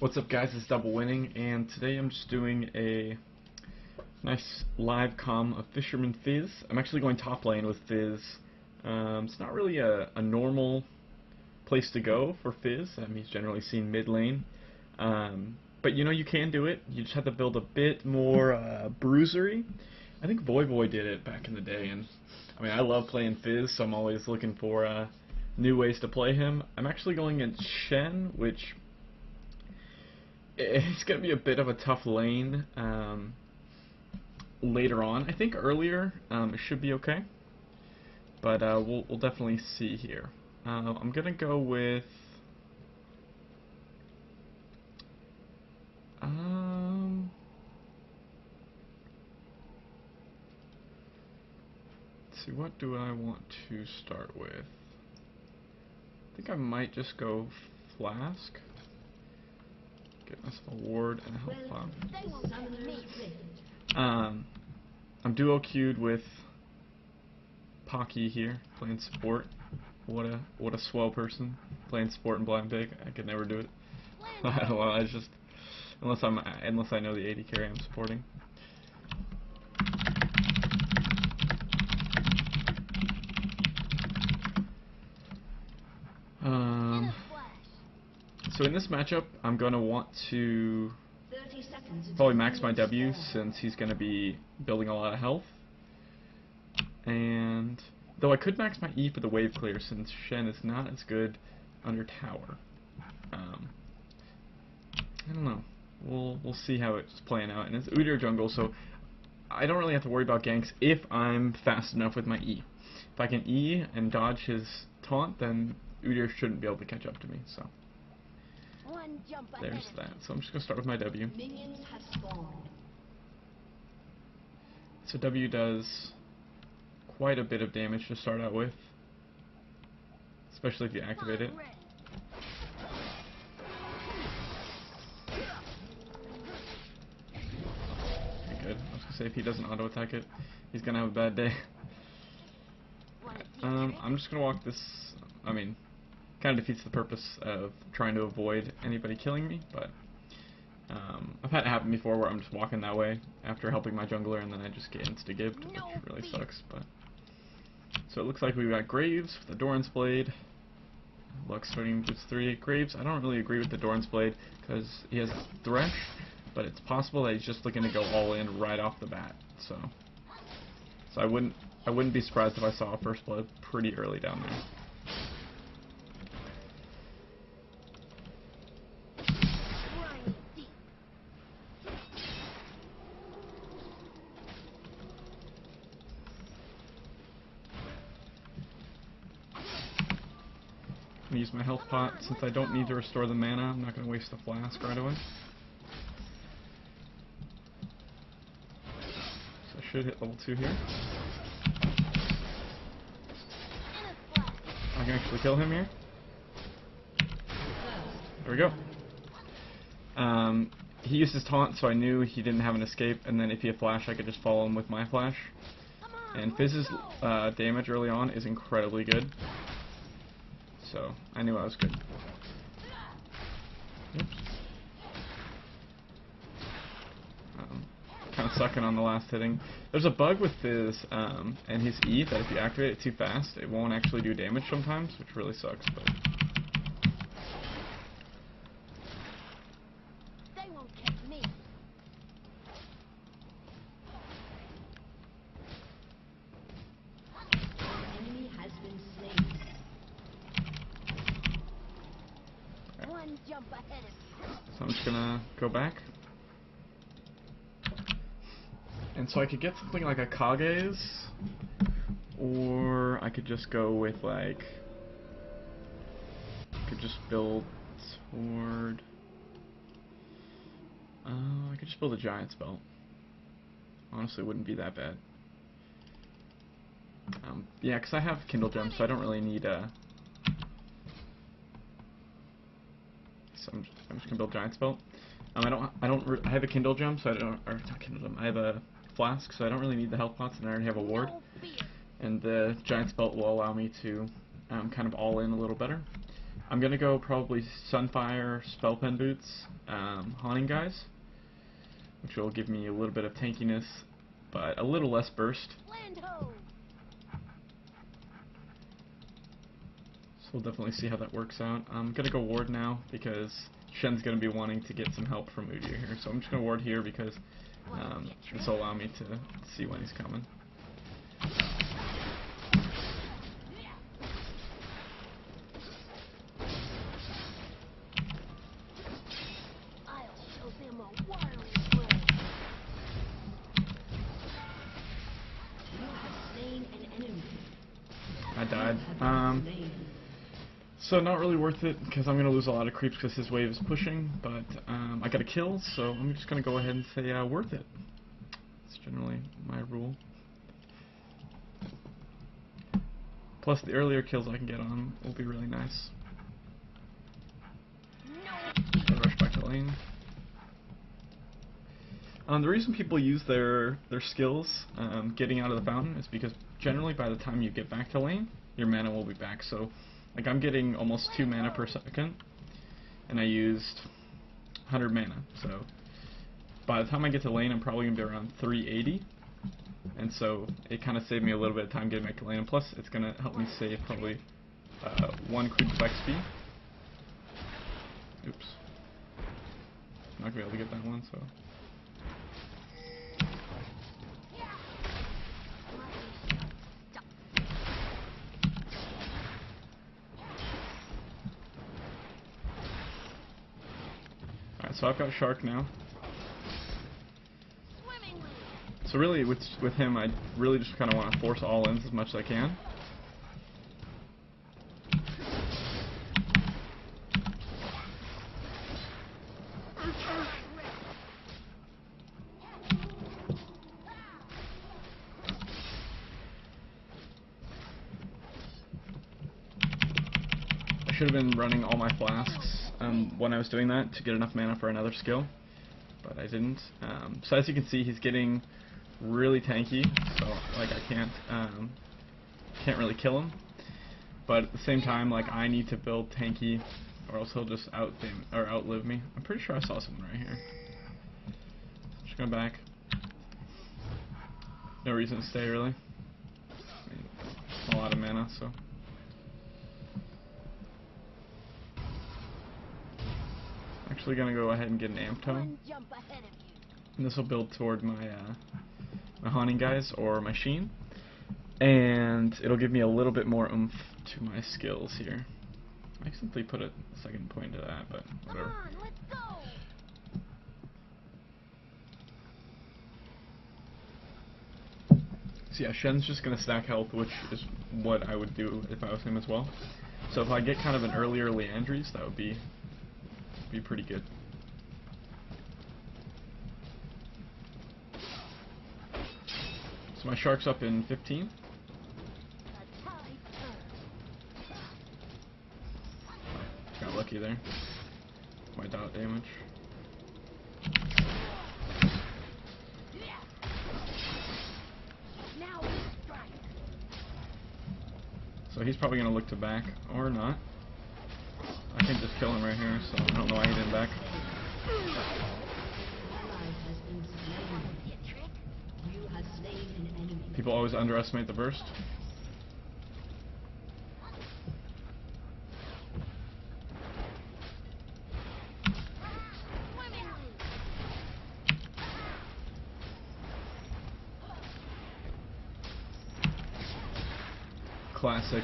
What's up, guys? It's DoubleWinning, and today I'm just doing a nice live comm of Fisherman Fizz. I'm actually going top lane with Fizz. It's not really a normal place to go for Fizz. He's generally seen mid lane. But you know, you can do it. You just have to build a bit more bruisery. I think Voy did it back in the day, and I mean, I love playing Fizz, so I'm always looking for new ways to play him. I'm actually going against Shen, which it's going to be a bit of a tough lane later on. I think earlier it should be okay, but we'll definitely see here. I'm going to go with let's see, what do I want to start with? I think I might just go Flask. Get myself a ward and a health pot. I'm duo queued with Pocky here, playing support. What a swell person, playing support in blind pig. I could never do it. I don't know, I just unless I know the AD carry I'm supporting. So in this matchup, I'm going to want to probably max my W since he's going to be building a lot of health. And though I could max my E for the wave clear since Shen is not as good under tower. I don't know. We'll see how it's playing out. And it's Udyr jungle, so I don't really have to worry about ganks if I'm fast enough with my E. If I can E and dodge his taunt, then Udyr shouldn't be able to catch up to me. So there's that. So I'm just gonna start with my W. So W does quite a bit of damage to start out with, especially if you activate it. Okay, good. I was gonna say if he doesn't auto attack it, he's gonna have a bad day. I'm just gonna walk this. I mean, kind of defeats the purpose of trying to avoid anybody killing me, but I've had it happen before where I'm just walking that way after helping my jungler and then I just get insta-gibbed, which really sucks. But so it looks like we've got Graves with the Doran's Blade. Lux starting boots 3. Graves, I don't really agree with the Doran's Blade because he has Thresh, but it's possible that he's just looking to go all in right off the bat. So I wouldn't be surprised if I saw a first blood pretty early down there. I'm going to use my health pot. Since I don't need to restore the mana, I'm not going to waste the flask right away. So I should hit level 2 here. I can actually kill him here. There we go. He used his taunt, so I knew he didn't have an escape, and then if he had flash, I could just follow him with my flash. And Fizz's damage early on is incredibly good. So I knew I was good. Oops. Kind of sucking on the last hitting. There's a bug with Fizz and his E that if you activate it too fast, it won't actually do damage sometimes, which really sucks. But they won't catch me. Enemy has been slain. One jump ahead of. So I'm just gonna go back. And so I could get something like a Kage's, or I could just go with like, I could just build Sword. I could just build a Giant's Belt. Honestly, it wouldn't be that bad. Yeah, because I have Kindle Gems, so I don't really need a. So I'm just gonna build Giant's Belt. I have a Kindle Gem, so I don't, or not Kindle Gem. I have a Flask, so I don't really need the health pots, and I already have a ward. And the Giant's Belt will allow me to kind of all in a little better. I'm gonna go probably Sunfire, Spellpen Boots, Haunting Guys, which will give me a little bit of tankiness, but a little less burst. Land ho! So we'll definitely see how that works out. I'm gonna go Ward now because Shen's gonna be wanting to get some help from Udyr here, so I'm just gonna Ward here because this will allow me to see when he's coming. I died. So not really worth it because I'm going to lose a lot of creeps because his wave is pushing, but I got a kill, so I'm just going to go ahead and say worth it. It's generally my rule. Plus the earlier kills I can get on him will be really nice. Rush back to lane. The reason people use their skills getting out of the fountain is because generally by the time you get back to lane, your mana will be back. So, like, I'm getting almost 2 mana per second, and I used 100 mana. So, by the time I get to lane, I'm probably going to be around 380. And so, it kind of saved me a little bit of time getting back to lane. And plus, it's going to help me save probably 1 creep of XP. Oops. Not going to be able to get that one, so... So I've got Shark now. So really, with him, I really just kind of want to force all-ins as much as I can. I should have been running all my flasks when I was doing that to get enough mana for another skill, but I didn't. So as you can see, he's getting really tanky, so like I can't really kill him. But at the same time, like I need to build tanky, or else he'll just outlive me. I'm pretty sure I saw someone right here. Just going back. No reason to stay really. I mean, a lot of mana, so. Actually gonna go ahead and get an amp tome, and this will build toward my my haunting guys or my sheen, and it'll give me a little bit more oomph to my skills here. I simply put a second point to that, but whatever. So yeah, Shen's just gonna stack health, which is what I would do if I was him as well. So if I get kind of an earlier Leandries, that would be pretty good. So my Shark's up in 15. Got lucky there. My dot damage. So he's probably gonna look to back or not. I can just kill him right here, so I don't know why he didn't back. People always underestimate the burst. Classic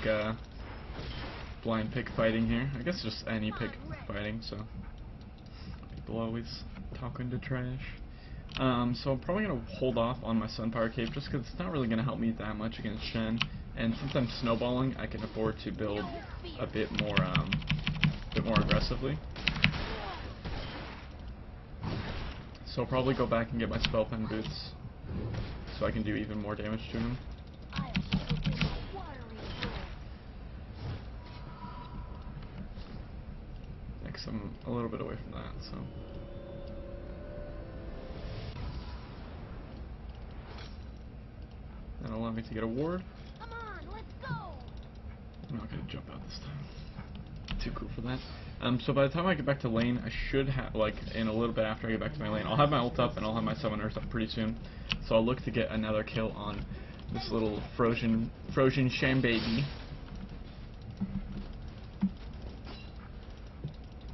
blind pick fighting here. I guess just any pick fighting, so people always talking to trash. So I'm probably going to hold off on my Sunfire Cape just because it's not really going to help me that much against Shen. And since I'm snowballing, I can afford to build a bit more aggressively. So I'll probably go back and get my Spellpen Boots so I can do even more damage to him. I'm a little bit away from that, so. That'll allow me to get a ward. Come on, let's go. I'm not going to jump out this time. Too cool for that. So by the time I get back to lane, I should have, like, in a little bit after I get back to my lane, I'll have my ult up and I'll have my summoners up pretty soon. So I'll look to get another kill on this little frozen Shen baby.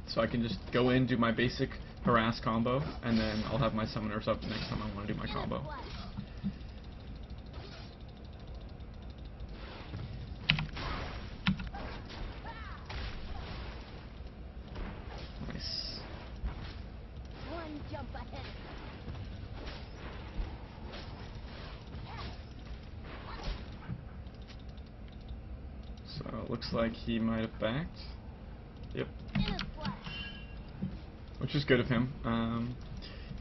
So I can just go in, do my basic harass combo, and then I'll have my summoners up next time I want to do my combo. Nice. One jump ahead. So it looks like he might have backed. Yep. In a flash. Which is good of him.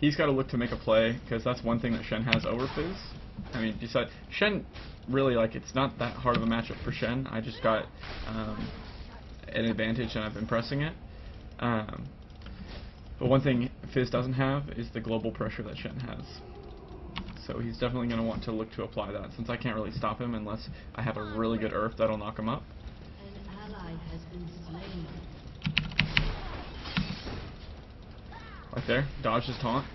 He's got to look to make a play, because that's one thing that Shen has over Fizz. I mean, besides, Shen, really, like, it's not that hard of a matchup for Shen. I just got an advantage and I've been pressing it. But one thing Fizz doesn't have is the global pressure that Shen has. So he's definitely going to want to look to apply that, since I can't really stop him unless I have a really good Earth that'll knock him up. An ally has been slain. Right there, dodge his taunt,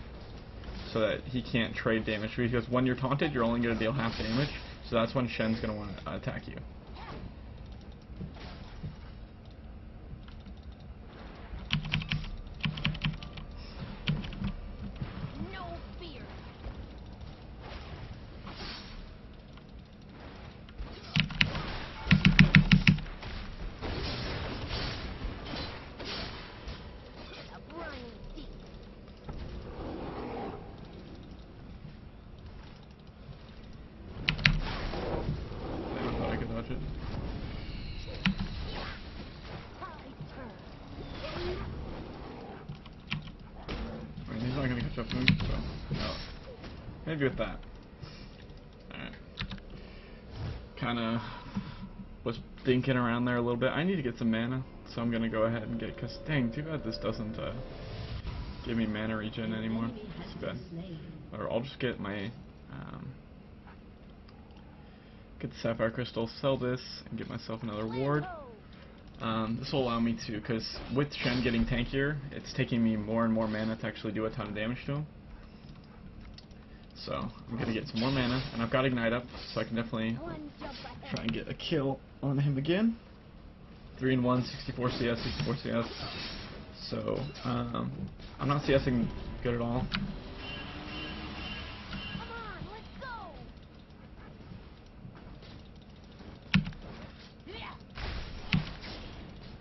so that he can't trade damage. Because when you're taunted, you're only going to deal half damage, so that's when Shen's going to want to attack you. No fear. A briny deep. I thought I could dodge it. High turn. I mean, he's not going to catch up to me, so no. Maybe with that. Alright. Kinda was thinking around there a little bit. I need to get some mana, so I'm gonna go ahead and get, cause dang, too bad this doesn't give me mana regen anymore. Too bad. Or I'll just get my get the Sapphire Crystal, sell this, and get myself another ward. This will allow me to, because with Shen getting tankier, it's taking me more and more mana to actually do a ton of damage to him. So I'm gonna get some more mana, and I've got Ignite up, so I can definitely One jump ahead. try and get a kill on him again. 3 and 1, 64 CS, 64 CS. So I'm not CSing good at all. Come on, let's go.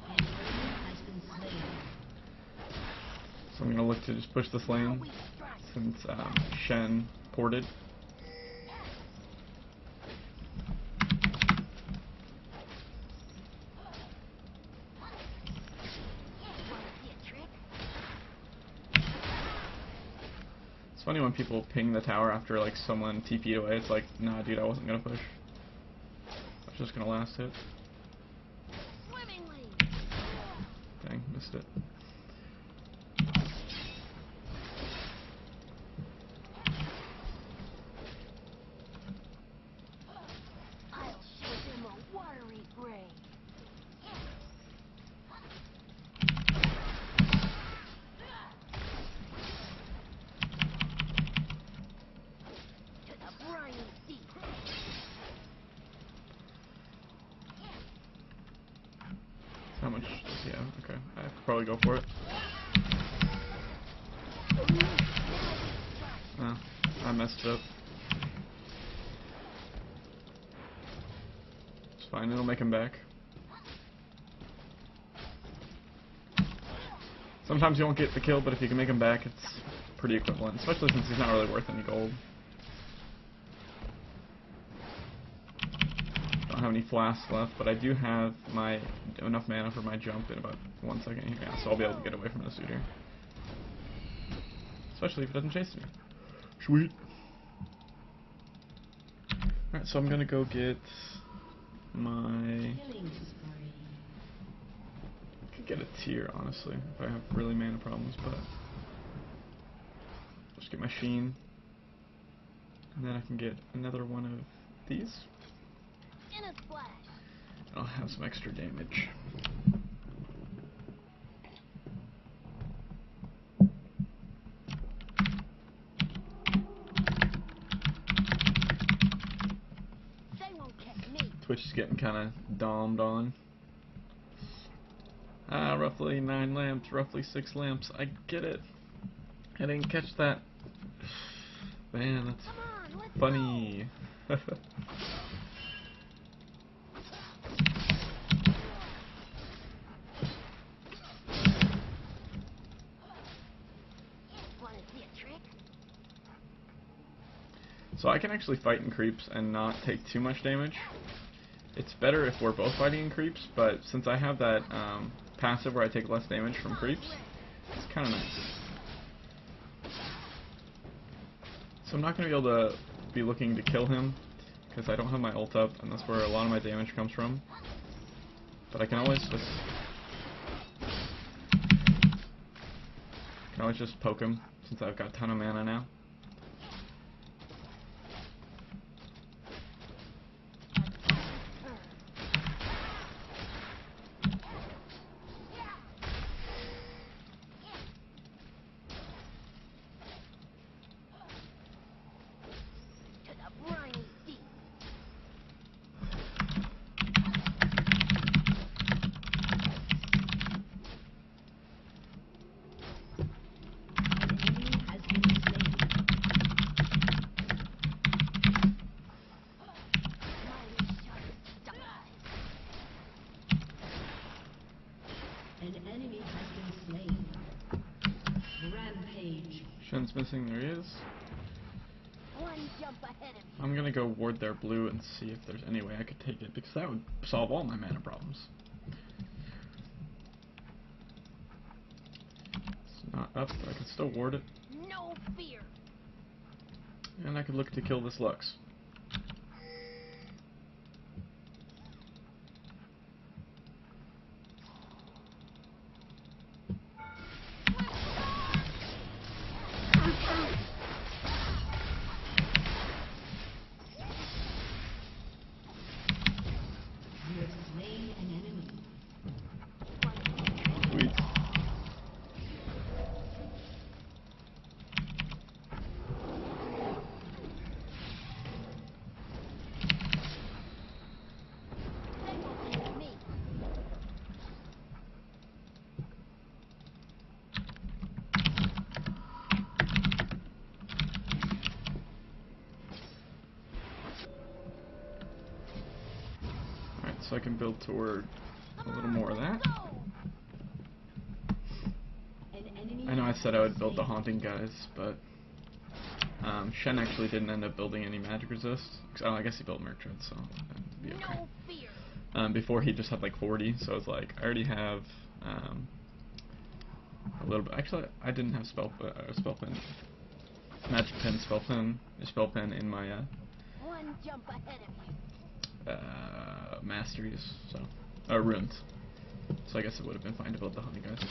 An enemy has been slain. So I'm gonna look to just push this lane We strike. since Shen ported. Wanna see a trick? It's funny when people ping the tower after like someone TP'd away. It's like, nah, dude, I wasn't gonna push. I was just gonna last hit. Swimmingly. Dang, missed it. I'll show them a watery grave. To the briny deep. How much? Yeah, okay. I could probably go for it. Oh, I messed it up. It's fine, it'll make him back. Sometimes you won't get the kill, but if you can make him back, it's pretty equivalent, especially since he's not really worth any gold. Don't have any flasks left, but I do have my enough mana for my jump in about 1 second here, yeah, so I'll be able to get away from the suitor. Especially if it doesn't chase me. Sweet. Alright, so I'm gonna go get my... could get a tier, honestly, if I have really mana problems, but... just get my Sheen. And then I can get another one of these. In a splash. I'll have some extra damage. getting kind of domed on. Roughly 9 lamps, roughly 6 lamps. I get it. I didn't catch that. Man, that's funny. So I can actually fight in creeps and not take too much damage. It's better if we're both fighting in creeps, but since I have that passive where I take less damage from creeps, it's kind of nice. So I'm not going to be able to be looking to kill him, because I don't have my ult up, and that's where a lot of my damage comes from. But I can always just poke him, since I've got a ton of mana now. Shen's missing, there he is. One jump ahead of you. I'm gonna go ward their blue and see if there's any way I could take it, because that would solve all my mana problems. It's not up, but I can still ward it. No fear. And I could look to kill this Lux. Sweet. Alright, so I can build toward a little more of that. I know I said I would build the haunting guys, but Shen actually didn't end up building any magic resist. Oh, I guess he built Merchant, so that'd be okay. Before he just had like 40, so it's like I already have a little bit. Actually, I didn't have spell pen, magic pen, spell pen in my One jump ahead of you. masteries, so runes. So I guess it would have been fine to build the haunting guys.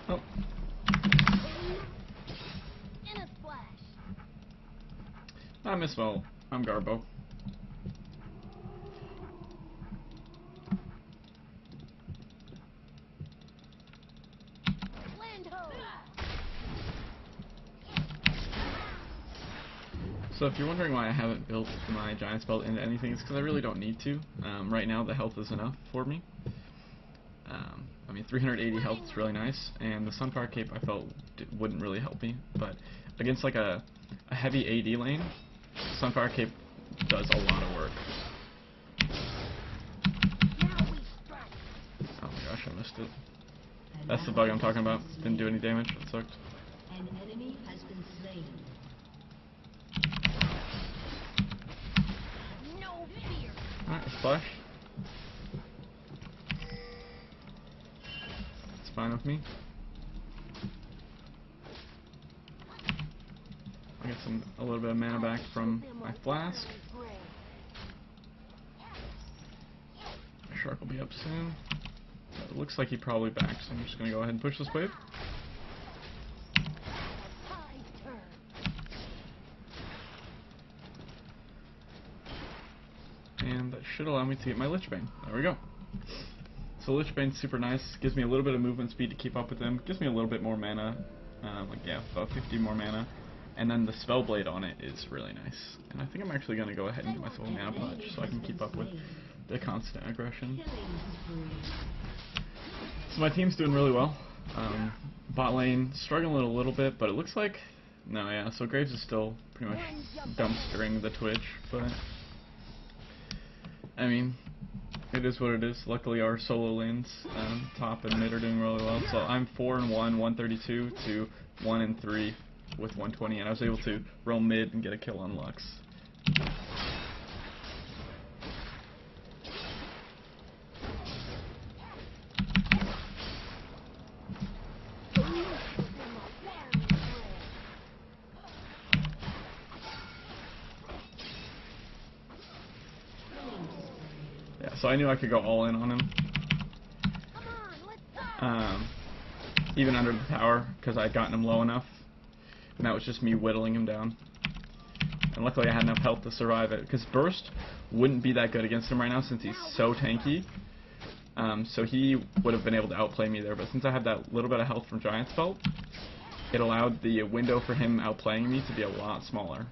Oh. In a splash. I miss well. I'm Garbo. Land ho. So if you're wondering why I haven't built my giant spell into anything, it's because I really don't need to. Right now the health is enough for me. I mean, 380 health is really nice, and the Sunfire Cape I felt wouldn't really help me, but against like a heavy AD lane, Sunfire Cape does a lot of work. Oh my gosh, I missed it. That's the bug I'm talking about. Didn't do any damage, that sucked. An enemy has been slain. No fear. Alright, splash. It's fine with me. I get a little bit of mana back from my flask. My shark will be up soon. It looks like he probably backs, so I'm just going to go ahead and push this wave. Tide turn. And that should allow me to get my Lich Bane. There we go. So Lich Bane's super nice. Gives me a little bit of movement speed to keep up with him. Gives me a little bit more mana. About 50 more mana. And then the Spellblade on it is really nice. And I think I'm actually going to go ahead and get myself a mana pot just so I can keep up with the constant aggression. So my team's doing really well. Bot lane struggling a little bit, but it looks like... No, yeah, so Graves is still pretty much dumpstering the Twitch, but... I mean, it is what it is. Luckily our solo lanes, top and mid, are doing really well. So I'm 4-1, 132 to 1-3 with 120, and I was able to roam mid and get a kill on Lux. So I knew I could go all in on him, even under the tower, because I'd gotten him low enough, and that was just me whittling him down. And luckily I had enough health to survive it, because Burst wouldn't be that good against him right now since he's so tanky. So he would have been able to outplay me there, but since I had that little bit of health from Giant's Belt, it allowed the window for him outplaying me to be a lot smaller.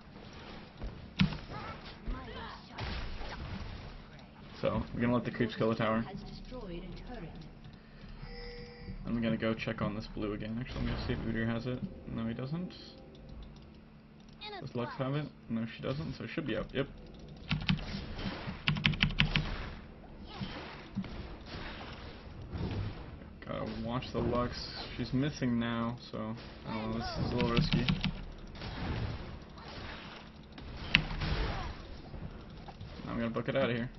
So we're gonna let the creeps kill the tower. I'm gonna go check on this blue again. Actually, I'm gonna see if Udyr has it. No, he doesn't. Does Lux have it? No, she doesn't. So it should be up. Yep. Gotta watch the Lux. She's missing now, so I don't know. This is a little risky. I'm gonna book it out of here.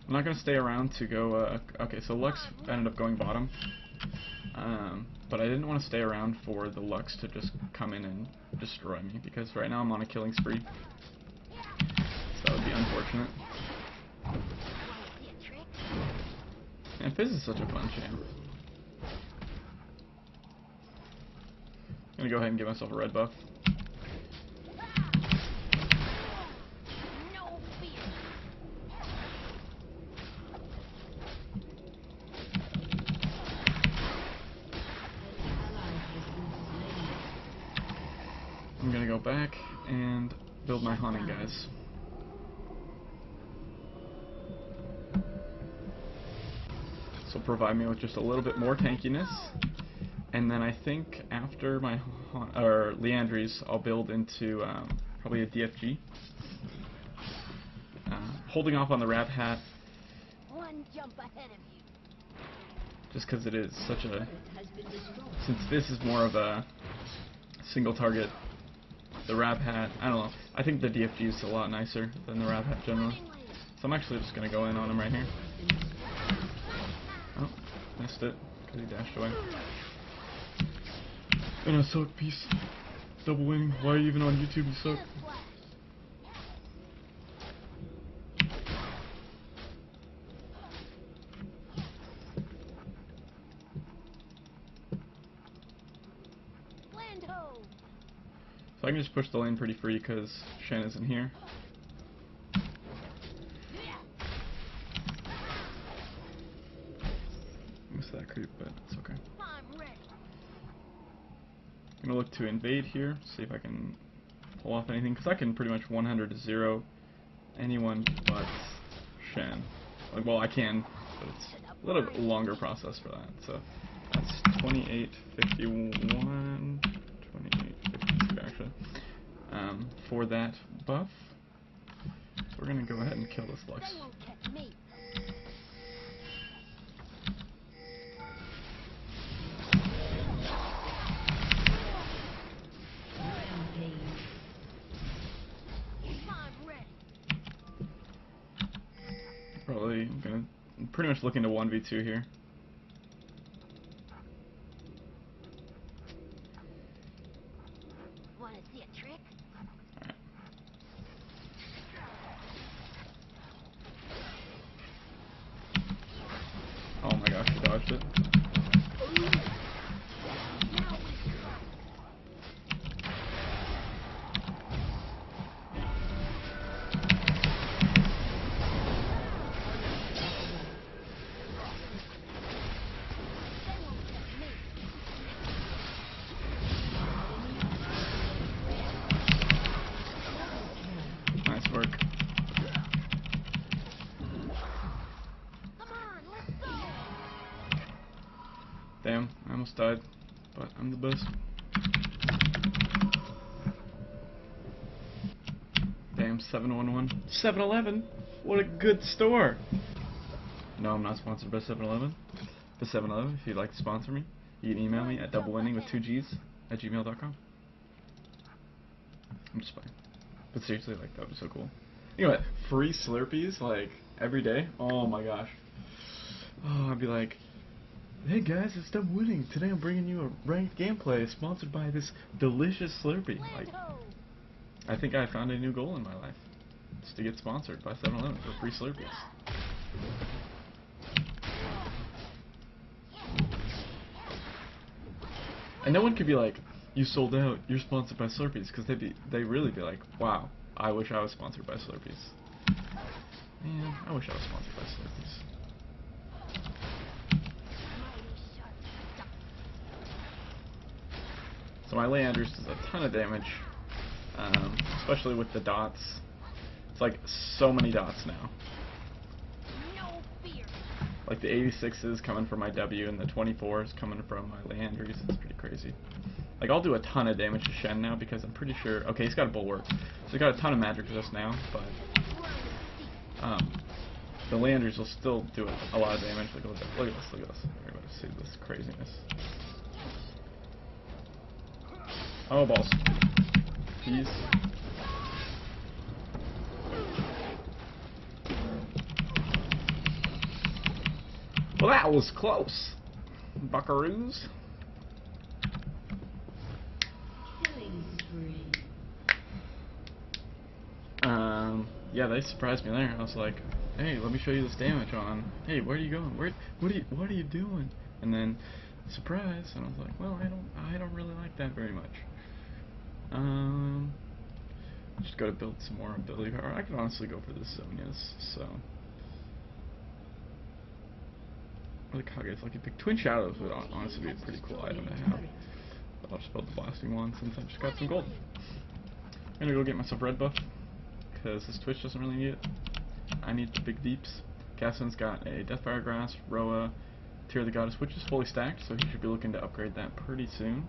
I'm not going to stay around to go, okay, so Lux ended up going bottom, but I didn't want to stay around for the Lux to just come in and destroy me, because right now I'm on a killing spree, so that would be unfortunate. And Fizz is such a fun champ. I'm going to go ahead and give myself a red buff. I'm gonna go back and build my haunting guys. This will provide me with just a little bit more tankiness, and then I think after my Leandries, I'll build into probably a DFG. Holding off on the Rat Hat, One jump ahead of you. just because it is such a... Since this is more of a single target. The Rab Hat, I don't know. I think the DFG is a lot nicer than the Rab Hat generally. So I'm actually just going to go in on him right here. Oh, missed it because he dashed away. And I suck, peace. Double winning. Why are you even on YouTube? You suck. So I can just push the lane pretty free because Shen isn't here. Missed that creep, but it's okay. I'm ready. I'm gonna look to invade here, see if I can pull off anything, because I can pretty much 100 to 0 anyone but Shen. Like, well, I can, but it's a little bit longer process for that. So that's 2851. 2852 actually. For that buff, so we're gonna go ahead and kill this Lux. They won't catch me. I'm ready. Probably gonna pretty much looking to 1v2 here. Want to see a trick? Alright. almost died, but I'm the best. Damn, 711. 7-Eleven? What a good store! No, I'm not sponsored by 7-Eleven. But 7-Eleven, if you'd like to sponsor me, you can email me at doublewinning with 2 G's at gmail.com. I'm just playing. But seriously, like, that would be so cool. You know what? Free Slurpees, like, every day? Oh my gosh. Oh, I'd be like, hey guys, it's DoubleWinning. Today I'm bringing you a ranked gameplay sponsored by this delicious Slurpee. Like, I think I found a new goal in my life. It's to get sponsored by 7-Eleven for free Slurpees. And no one could be like, you sold out, you're sponsored by Slurpees, because they'd really be like, wow, I wish I was sponsored by Slurpees. Man, I wish I was sponsored by Slurpees. So my Leanders does a ton of damage, especially with the dots. It's like so many dots now. Like the 86s coming from my W and the 24s coming from my Leanders. It's pretty crazy. Like I'll do a ton of damage to Shen now because I'm pretty sure. Okay, he's got a Bulwark, so he's got a ton of magic resist now. But the Leanders will still do a lot of damage. Look at this! Look at this! Look at this! Everybody see this craziness. Oh balls! Peace. Well, that was close, buckaroos. Killing spree. Yeah, they surprised me there. I was like, hey, let me show you this damage on. Hey, where are you going? What are you doing? And then, surprise, and I was like, well, I don't really like that very much. Just gotta build some more ability power. I could honestly go for the Zonias, so. Or the Kage's Lucky Pick. Twin Shadows would honestly be a pretty cool item to have. But I'll just build the Blasting Wand since I just got some gold. I'm gonna go get myself red buff, because this Twitch doesn't really need it. I need the big deeps. Gaston's got a Deathfire Grass, Roa, Tear of the Goddess, which is fully stacked, so he should be looking to upgrade that pretty soon.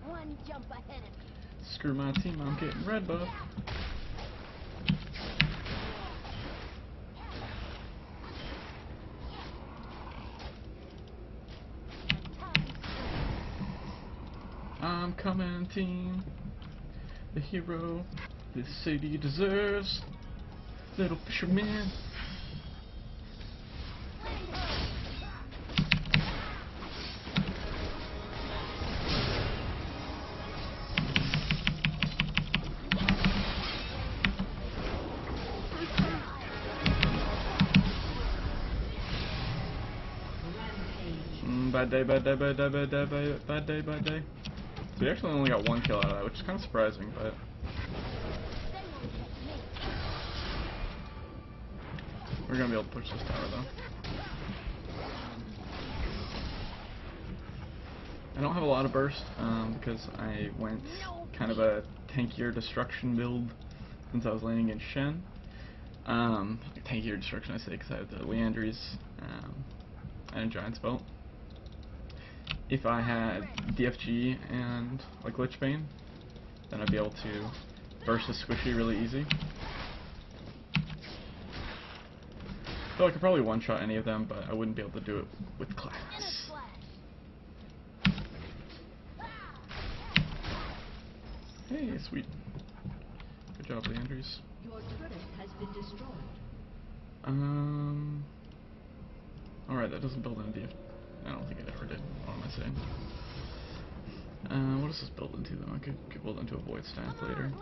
One jump ahead of you. Screw my team, I'm getting red buff. I'm coming, team. The hero this city deserves. Little fisherman. Bad day, bad day, bad day, bad day, bad day, bad day. So we actually only got 1 kill out of that, which is kind of surprising, but we're gonna be able to push this tower though. I don't have a lot of burst because I went kind of a tankier destruction build since I was landing in Shen. Tankier destruction I say because I have the Leandries and a Giant's Belt. If I had DFG and like Lich Bane, then I'd be able to burst the squishy really easy. So I could probably one-shot any of them, but I wouldn't be able to do it with class. Hey, sweet. Good job, Leandries. Your turret has been destroyed. Alright, that doesn't build into DFG. I don't think it ever did. What am I saying? What does this build into though? I could build into a void staff later.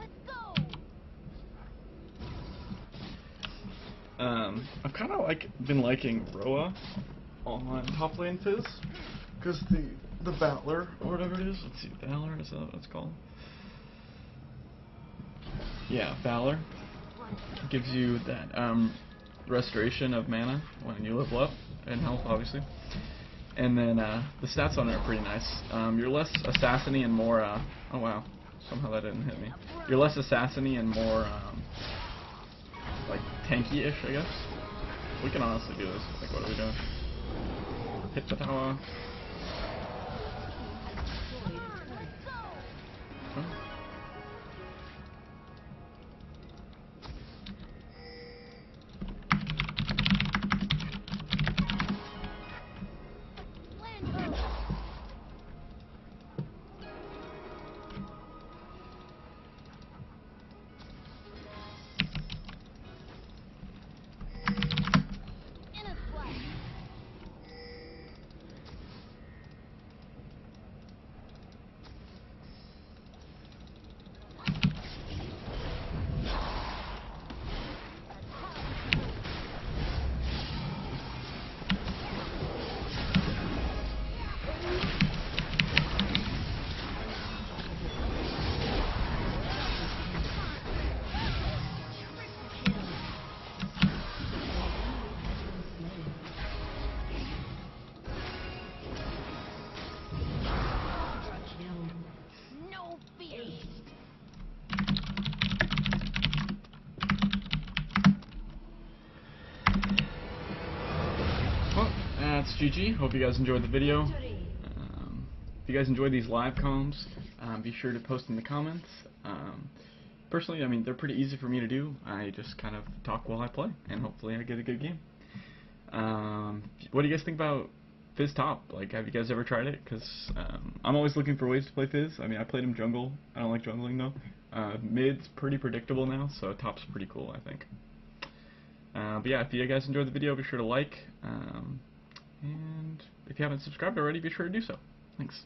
I've kind of been liking Roa on top lane Fizz, because the Valor or whatever it is. Let's see, Valor, is that what it's called? Yeah, Valor gives you that restoration of mana when you level up and health, obviously. And then the stats on it are pretty nice. You're less assassiny and more. Oh wow, somehow that didn't hit me. You're less assassiny and more like tanky-ish, I guess. We can honestly do this. Like, what are we doing? Hit the tower. Oh. No fear. Well, that's GG. Hope you guys enjoyed the video. If you guys enjoy these live comms, be sure to post in the comments. Personally, I mean, they're pretty easy for me to do. I just kind of talk while I play, and hopefully I get a good game. What do you guys think about Fizz top? Like, have you guys ever tried it? Because I'm always looking for ways to play Fizz. I mean, I played him jungle. I don't like jungling, though. Mid's pretty predictable now, so top's pretty cool, I think. But yeah, if you guys enjoyed the video, be sure to like. And if you haven't subscribed already, be sure to do so. Thanks.